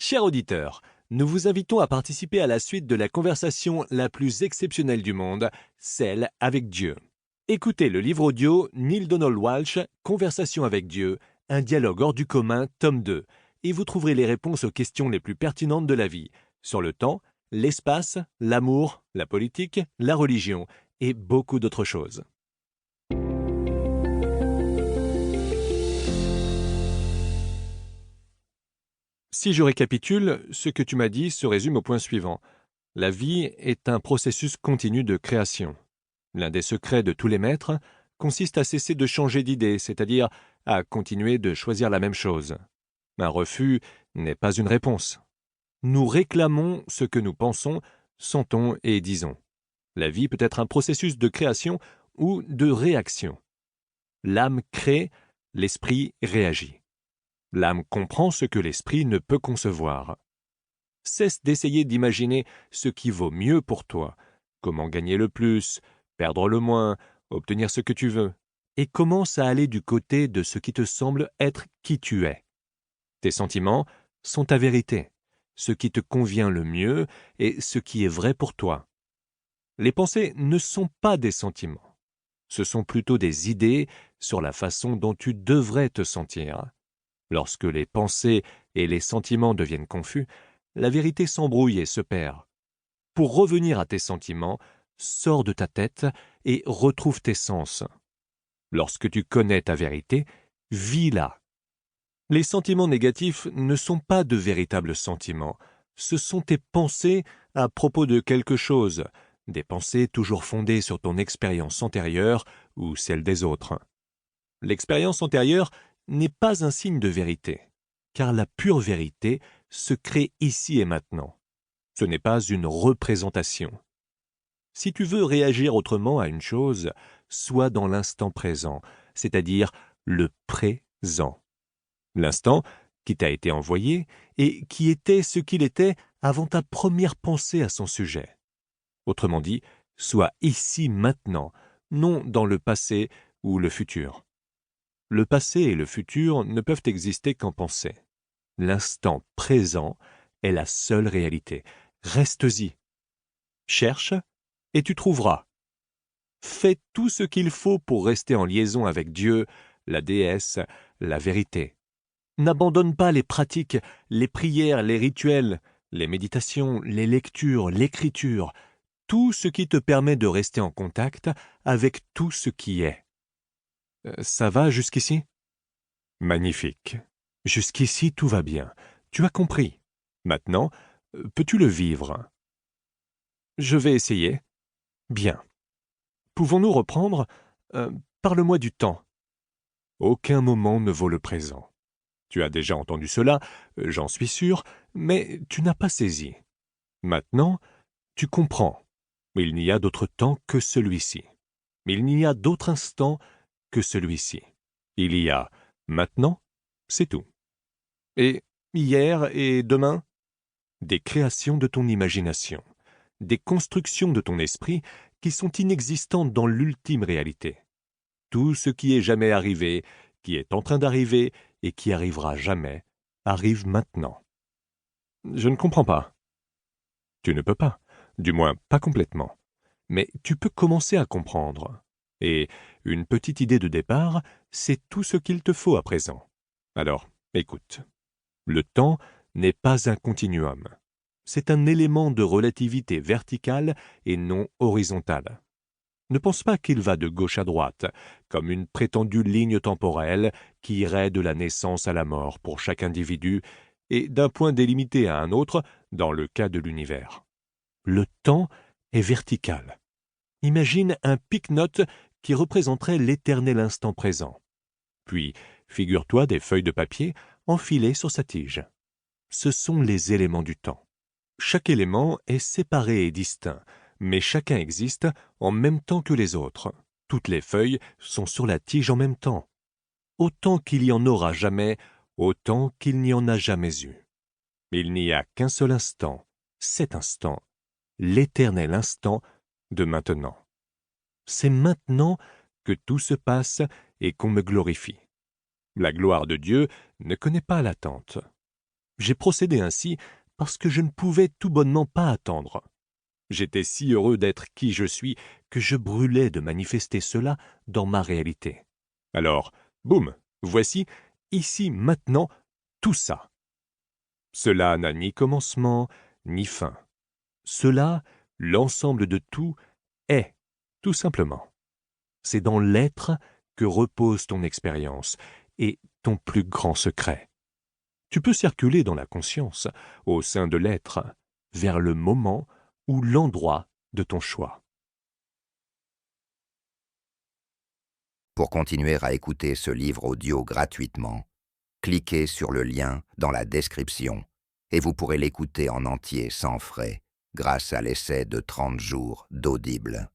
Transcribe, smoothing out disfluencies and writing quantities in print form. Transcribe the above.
Chers auditeurs, nous vous invitons à participer à la suite de la conversation la plus exceptionnelle du monde, celle avec Dieu. Écoutez le livre audio Neale Donald Walsch, Conversation avec Dieu, un dialogue hors du commun, tome 2, et vous trouverez les réponses aux questions les plus pertinentes de la vie, sur le temps, l'espace, l'amour, la politique, la religion, et beaucoup d'autres choses. Si je récapitule, ce que tu m'as dit se résume au point suivant. La vie est un processus continu de création. L'un des secrets de tous les maîtres consiste à cesser de changer d'idée, c'est-à-dire à continuer de choisir la même chose. Un refus n'est pas une réponse. Nous réclamons ce que nous pensons, sentons et disons. La vie peut être un processus de création ou de réaction. L'âme crée, l'esprit réagit. L'âme comprend ce que l'esprit ne peut concevoir. Cesse d'essayer d'imaginer ce qui vaut mieux pour toi, comment gagner le plus, perdre le moins, obtenir ce que tu veux, et commence à aller du côté de ce qui te semble être qui tu es. Tes sentiments sont ta vérité, ce qui te convient le mieux et ce qui est vrai pour toi. Les pensées ne sont pas des sentiments, ce sont plutôt des idées sur la façon dont tu devrais te sentir. Lorsque les pensées et les sentiments deviennent confus, la vérité s'embrouille et se perd. Pour revenir à tes sentiments, sors de ta tête et retrouve tes sens. Lorsque tu connais ta vérité, vis-la. Les sentiments négatifs ne sont pas de véritables sentiments. Ce sont tes pensées à propos de quelque chose, des pensées toujours fondées sur ton expérience antérieure ou celle des autres. L'expérience antérieure n'est pas un signe de vérité, car la pure vérité se crée ici et maintenant. Ce n'est pas une représentation. Si tu veux réagir autrement à une chose, sois dans l'instant présent, c'est-à-dire le présent. L'instant qui t'a été envoyé et qui était ce qu'il était avant ta première pensée à son sujet. Autrement dit, sois ici maintenant, non dans le passé ou le futur. Le passé et le futur ne peuvent exister qu'en pensée. L'instant présent est la seule réalité. Reste-y. Cherche et tu trouveras. Fais tout ce qu'il faut pour rester en liaison avec Dieu, la déesse, la vérité. N'abandonne pas les pratiques, les prières, les rituels, les méditations, les lectures, l'écriture, tout ce qui te permet de rester en contact avec tout ce qui est. Ça va jusqu'ici? Magnifique. Jusqu'ici, tout va bien. Tu as compris. Maintenant, peux-tu le vivre? Je vais essayer. Bien. Pouvons-nous reprendre? Parle-moi du temps. Aucun moment ne vaut le présent. Tu as déjà entendu cela, j'en suis sûr, mais tu n'as pas saisi. Maintenant, tu comprends. Il n'y a d'autre temps que celui-ci. Il n'y a d'autre instant que celui-ci. Il y a maintenant, c'est tout. Et hier et demain? Des créations de ton imagination, des constructions de ton esprit qui sont inexistantes dans l'ultime réalité. Tout ce qui est jamais arrivé, qui est en train d'arriver et qui arrivera jamais, arrive maintenant. Je ne comprends pas. Tu ne peux pas, du moins pas complètement. Mais tu peux commencer à comprendre. Et une petite idée de départ, c'est tout ce qu'il te faut à présent. Alors, écoute. Le temps n'est pas un continuum. C'est un élément de relativité verticale et non horizontale. Ne pense pas qu'il va de gauche à droite, comme une prétendue ligne temporelle qui irait de la naissance à la mort pour chaque individu et d'un point délimité à un autre dans le cas de l'univers. Le temps est vertical. Imagine un pique-notes qui représenterait l'éternel instant présent. Puis, figure-toi des feuilles de papier enfilées sur sa tige. Ce sont les éléments du temps. Chaque élément est séparé et distinct, mais chacun existe en même temps que les autres. Toutes les feuilles sont sur la tige en même temps. Autant qu'il y en aura jamais, autant qu'il n'y en a jamais eu. Il n'y a qu'un seul instant, cet instant, l'éternel instant de maintenant. C'est maintenant que tout se passe et qu'on me glorifie. La gloire de Dieu ne connaît pas l'attente. J'ai procédé ainsi parce que je ne pouvais tout bonnement pas attendre. J'étais si heureux d'être qui je suis que je brûlais de manifester cela dans ma réalité. Alors, boum, voici, ici, maintenant, tout ça. Cela n'a ni commencement, ni fin. Cela, l'ensemble de tout, est, tout simplement. C'est dans l'être que repose ton expérience et ton plus grand secret. Tu peux circuler dans la conscience, au sein de l'être, vers le moment ou l'endroit de ton choix. Pour continuer à écouter ce livre audio gratuitement, cliquez sur le lien dans la description et vous pourrez l'écouter en entier sans frais grâce à l'essai de 30 jours d'Audible.